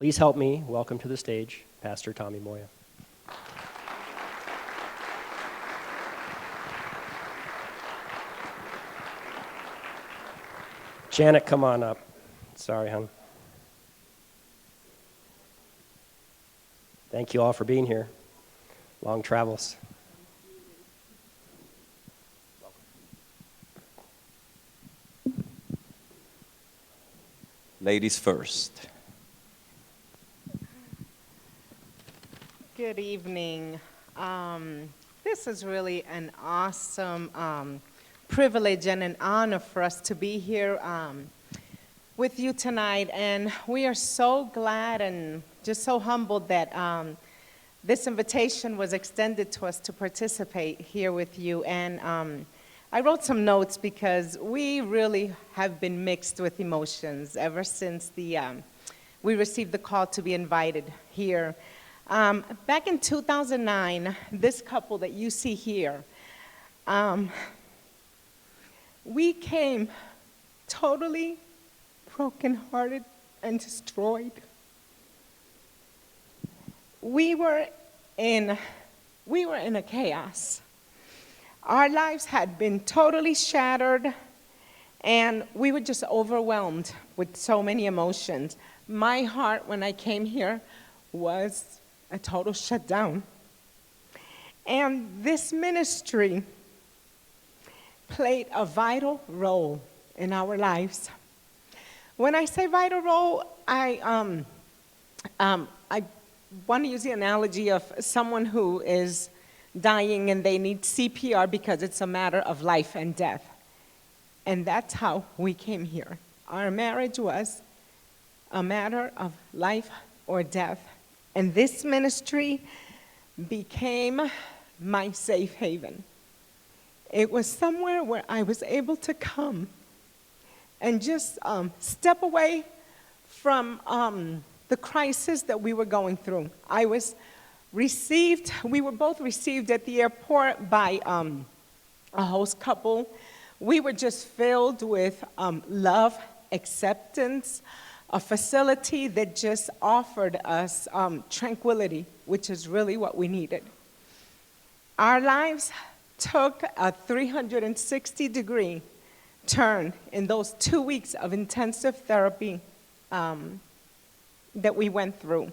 Please help me welcome to the stage Pastor Tommy Moya. Janet, come on up. Sorry, hon. Thank you all for being here. Long travels. Ladies first. Good evening. This is really an awesome privilege and an honor for us to be here with you tonight. And we are so glad and just so humbled that this invitation was extended to us to participate here with you. And I wrote some notes because we really have been mixed with emotions ever since we received the call to be invited here. Back in 2009, this couple that you see here, we came totally brokenhearted and destroyed. We were in a chaos. Our lives had been totally shattered, and we were just overwhelmed with so many emotions. My heart, when I came here, was a total shutdown. And this ministry played a vital role in our lives. When I say vital role, I want to use the analogy of someone who is dying and they need CPR because it's a matter of life and death. And that's how we came here. Our marriage was a matter of life or death. And this ministry became my safe haven. It was somewhere where I was able to come and just step away from the crisis that we were going through. We were both received at the airport by a host couple. We were just filled with love, acceptance, a facility that just offered us tranquility, which is really what we needed. Our lives took a 360-degree turn in those 2 weeks of intensive therapy that we went through.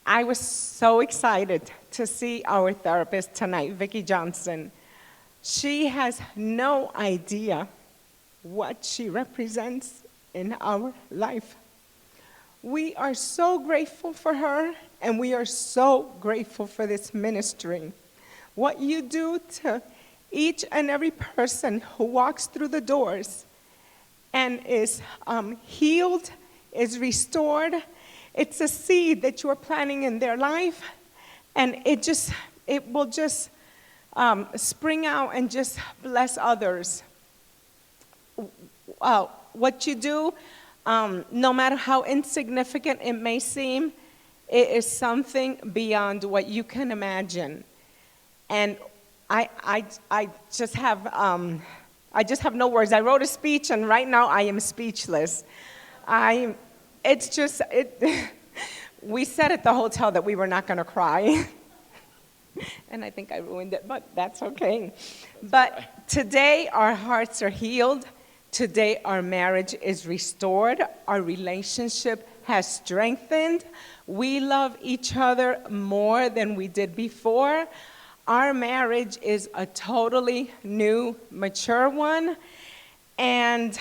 I was so excited to see our therapist tonight, Vicki Johnson. She has no idea what she represents in our life. We are so grateful for her, and we are so grateful for this ministry. What you do to each and every person who walks through the doors and is healed, is restored, it's a seed that you are planting in their life, and it will just spring out and just bless others. What you do, no matter how insignificant it may seem, it is something beyond what you can imagine. And I just have no words. I wrote a speech, and right now I am speechless. We said at the hotel that we were not going to cry. And I think I ruined it, but that's okay. But today our hearts are healed. Today our marriage is restored. Our relationship has strengthened. We love each other more than we did before. Our marriage is a totally new, mature one. And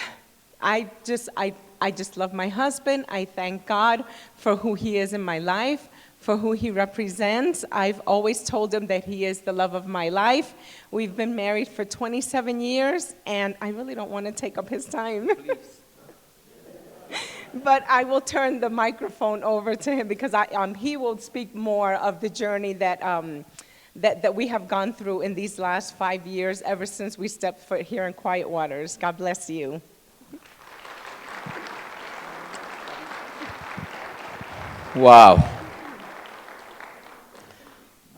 I just love my husband. I thank God for who he is in my life, for who he represents. I've always told him that he is the love of my life. We've been married for 27 years, and I really don't want to take up his time. But I will turn the microphone over to him because he will speak more of the journey that we have gone through in these last 5 years ever since we stepped foot here in QuietWaters. God bless you. Wow.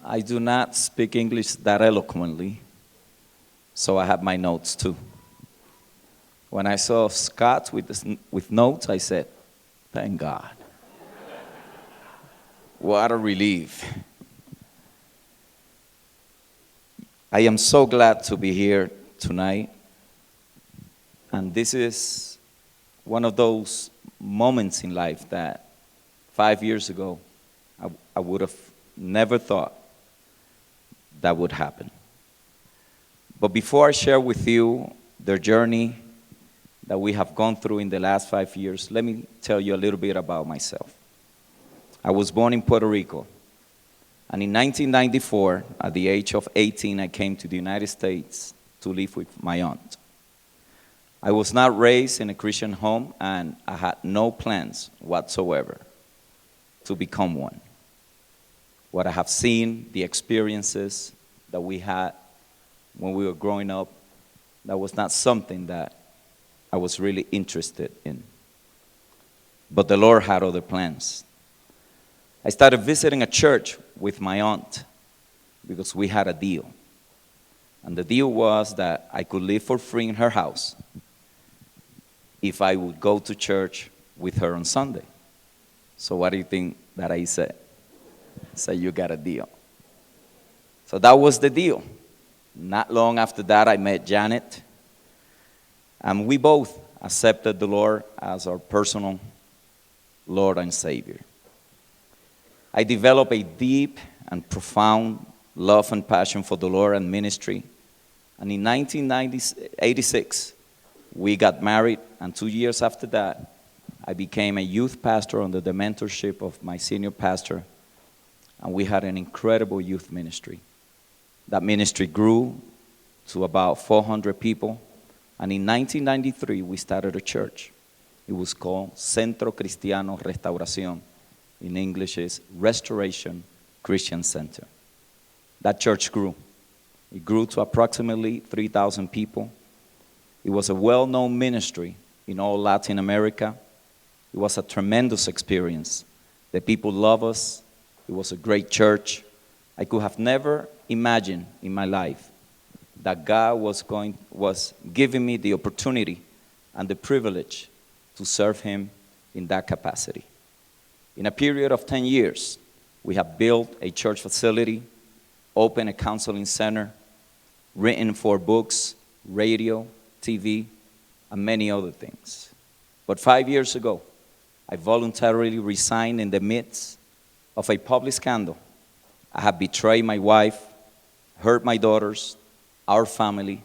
I do not speak English that eloquently, so I have my notes too. When I saw Scott with notes, I said, thank God. What a relief. I am so glad to be here tonight. And this is one of those moments in life that 5 years ago I would have never thought that would happen. But before I share with you the journey that we have gone through in the last 5 years, let me tell you a little bit about myself. I was born in Puerto Rico, and in 1994, at the age of 18, I came to the United States to live with my aunt. I was not raised in a Christian home, and I had no plans whatsoever to become one. What I have seen, the experiences that we had when we were growing up, that was not something that I was really interested in. But the Lord had other plans. I started visiting a church with my aunt because we had a deal. And the deal was that I could live for free in her house if I would go to church with her on Sunday. So what do you think that I said? I said, you got a deal. So that was the deal. Not long after that, I met Janet, and we both accepted the Lord as our personal Lord and Savior. I developed a deep and profound love and passion for the Lord and ministry. And in 1986, we got married, and 2 years after that, I became a youth pastor under the mentorship of my senior pastor, and we had an incredible youth ministry. That ministry grew to about 400 people, and in 1993, we started a church. It was called Centro Cristiano Restauración. In English is Restoration Christian Center. That church grew. It grew to approximately 3,000 people. It was a well-known ministry in all Latin America. It was a tremendous experience. The people love us. It was a great church. I could have never imagined in my life that God was giving me the opportunity and the privilege to serve Him in that capacity. In a period of 10 years, we have built a church facility, opened a counseling center, written 4 books, radio, TV, and many other things. But 5 years ago, I voluntarily resigned in the midst of a public scandal. I had betrayed my wife, hurt my daughters, our family,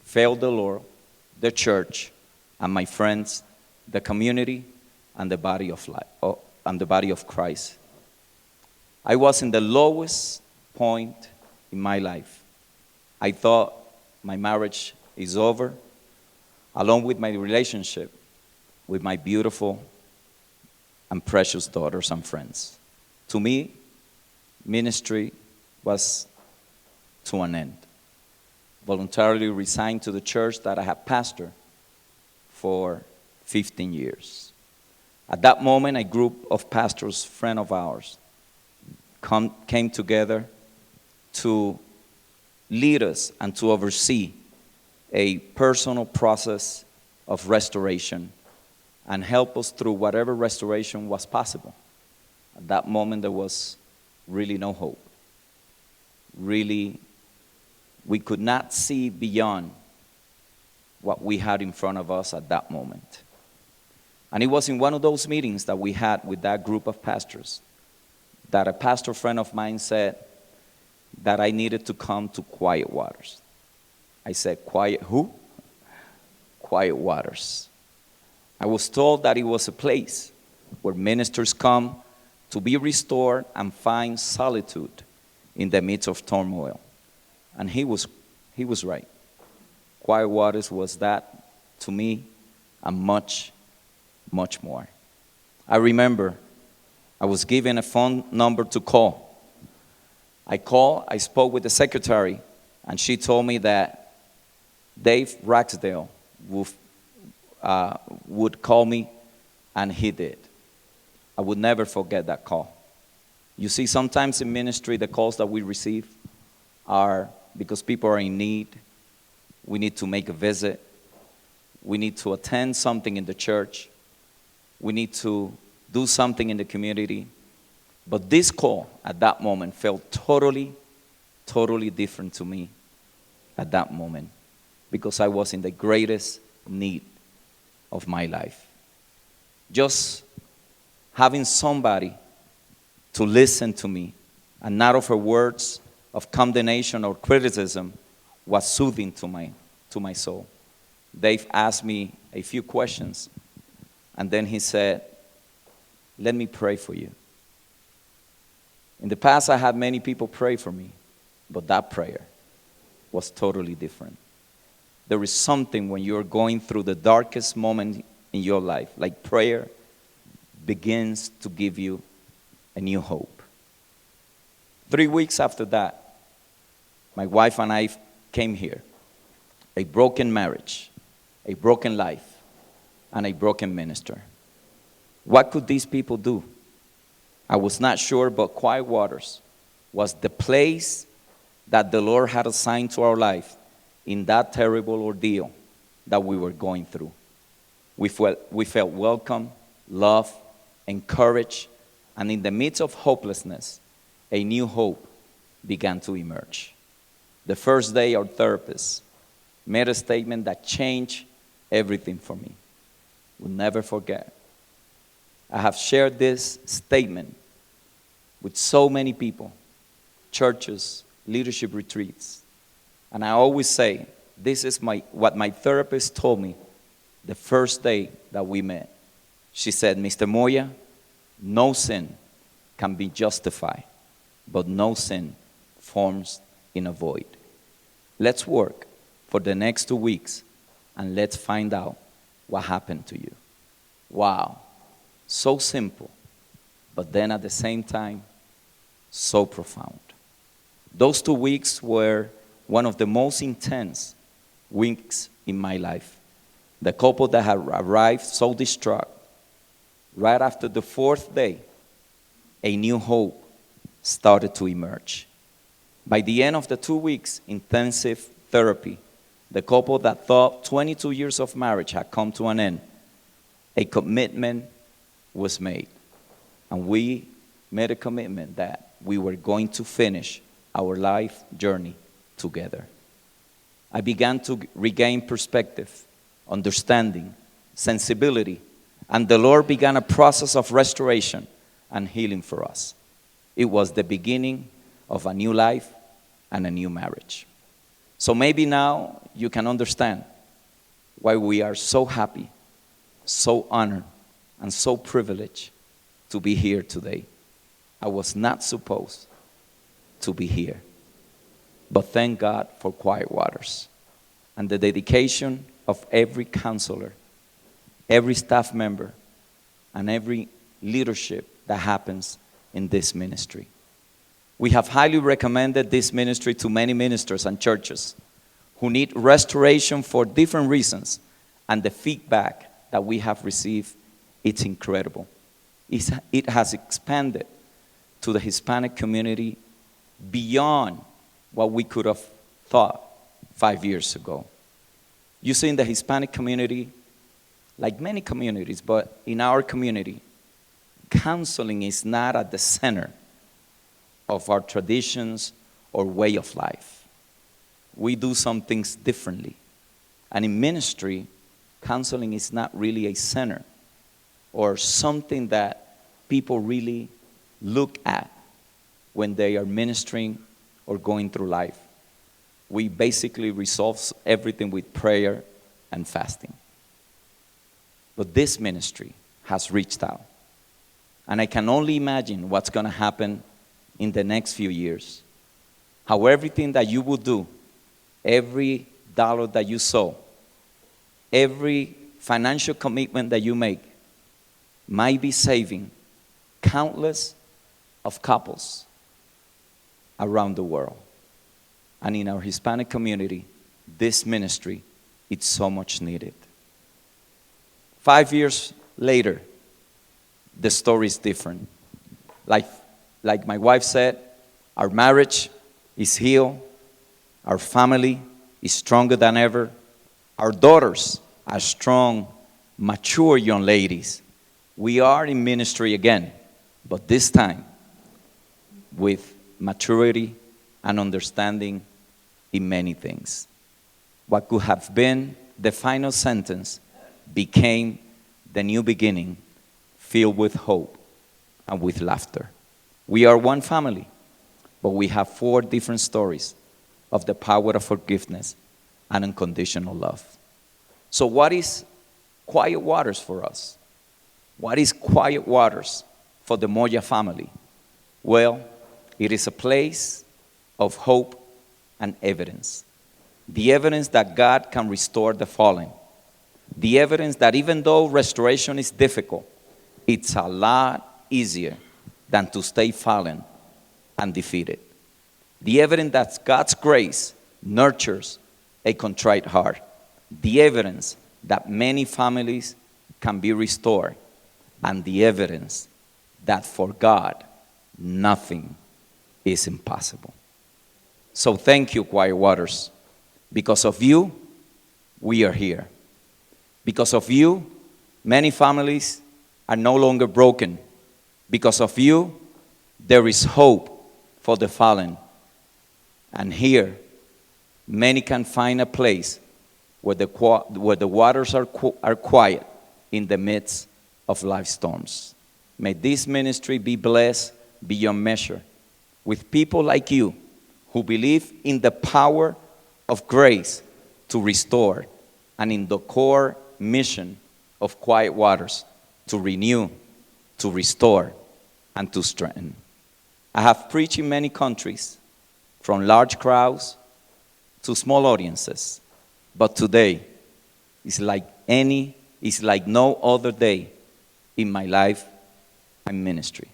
failed the Lord, the church, and my friends, the community, and the body of life, and the body of Christ. I was in the lowest point in my life. I thought my marriage is over, along with my relationship with my beautiful and precious daughters and friends. To me, ministry was to an end. Voluntarily resigned to the church that I had pastored for 15 years. At that moment, a group of pastors, friends of ours, came together to lead us and to oversee a personal process of restoration and help us through whatever restoration was possible. At that moment, there was really no hope. Really, we could not see beyond what we had in front of us at that moment. And it was in one of those meetings that we had with that group of pastors that a pastor friend of mine said that I needed to come to QuietWaters. I said, quiet who? QuietWaters. I was told that it was a place where ministers come to be restored and find solitude in the midst of turmoil. And he was right. QuietWaters was that to me and much, much more. I remember I was given a phone number to call. I called, I spoke with the secretary, and she told me that Dave Ragsdale would call me, and he did. I would never forget that call. You see, sometimes in ministry, the calls that we receive are because people are in need. We need to make a visit. We need to attend something in the church. We need to do something in the community. But this call at that moment felt totally, totally different to me at that moment, because I was in the greatest need of my life. Just having somebody to listen to me and not offer words of condemnation or criticism was soothing to my soul. Dave asked me a few questions, and then he said, "Let me pray for you." In the past, I had many people pray for me, but that prayer was totally different. There is something when you're going through the darkest moment in your life, like prayer begins to give you a new hope. 3 weeks after that, my wife and I came here. A broken marriage, a broken life, and a broken minister. What could these people do? I was not sure, but QuietWaters was the place that the Lord had assigned to our life in that terrible ordeal that we were going through. We felt welcome, loved, encouraged, and in the midst of hopelessness, a new hope began to emerge. The first day, our therapist made a statement that changed everything for me. We'll never forget. I have shared this statement with so many people, churches, leadership retreats, and I always say, this is what my therapist told me the first day that we met. She said, "Mr. Moya, no sin can be justified, but no sin forms in a void. Let's work for the next 2 weeks and let's find out what happened to you." Wow, so simple, but then at the same time, so profound. Those 2 weeks were one of the most intense weeks in my life. The couple that had arrived so distraught, right after the 4th day, a new hope started to emerge. By the end of the 2 weeks intensive therapy, the couple that thought 22 years of marriage had come to an end, a commitment was made. And we made a commitment that we were going to finish our life journey together. I began to regain perspective, understanding, sensibility, and the Lord began a process of restoration and healing for us. It was the beginning of a new life and a new marriage. So maybe now you can understand why we are so happy, so honored, and so privileged to be here today. I was not supposed to be here, but thank God for QuietWaters and the dedication of every counselor, every staff member, and every leadership that happens in this ministry. We have highly recommended this ministry to many ministers and churches who need restoration for different reasons, and the feedback that we have received, it's incredible. It has expanded to the Hispanic community beyond what we could have thought 5 years ago. You see, in the Hispanic community, like many communities, but in our community, counseling is not at the center of our traditions or way of life. We do some things differently. And in ministry, counseling is not really a center or something that people really look at when they are ministering or going through life. We basically resolve everything with prayer and fasting. But this ministry has reached out. And I can only imagine what's going to happen in the next few years. How everything that you will do, every dollar that you sow, every financial commitment that you make, might be saving countless of couples around the world. And in our Hispanic community, this ministry is so much needed. 5 years later, the story is different. Like my wife said, our marriage is healed. Our family is stronger than ever. Our daughters are strong, mature young ladies. We are in ministry again, but this time with maturity and understanding in many things. What could have been the final sentence became the new beginning, filled with hope and with laughter. We are one family, but we have 4 different stories of the power of forgiveness and unconditional love. So what is Quiet Waters for us? What is Quiet Waters for the Moya family? Well, it is a place of hope and evidence. The evidence that God can restore the fallen. The evidence that even though restoration is difficult, it's a lot easier than to stay fallen and defeated. The evidence that God's grace nurtures a contrite heart. The evidence that many families can be restored. And the evidence that for God, nothing is impossible. So thank you, Quiet Waters. Because of you, we are here. Because of you, many families are no longer broken. Because of you, there is hope for the fallen. And here, many can find a place where the waters are quiet in the midst of life storms. May this ministry be blessed beyond measure with people like you who believe in the power of grace to restore and in the core mission of Quiet Waters to renew, to restore, and to strengthen. I have preached in many countries, from large crowds to small audiences, but today is like no other day in my life and ministry.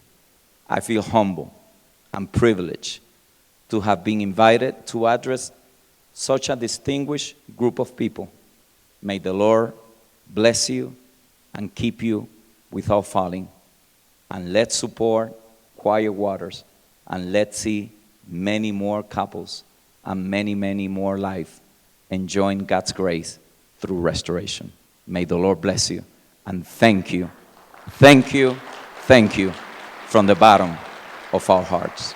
I feel humble and privileged to have been invited to address such a distinguished group of people. May the Lord bless you and keep you without falling. And let's support Quiet Waters, and let's see many more couples and many, many more lives enjoying God's grace through restoration. May the Lord bless you, and thank you, thank you, thank you from the bottom of our hearts.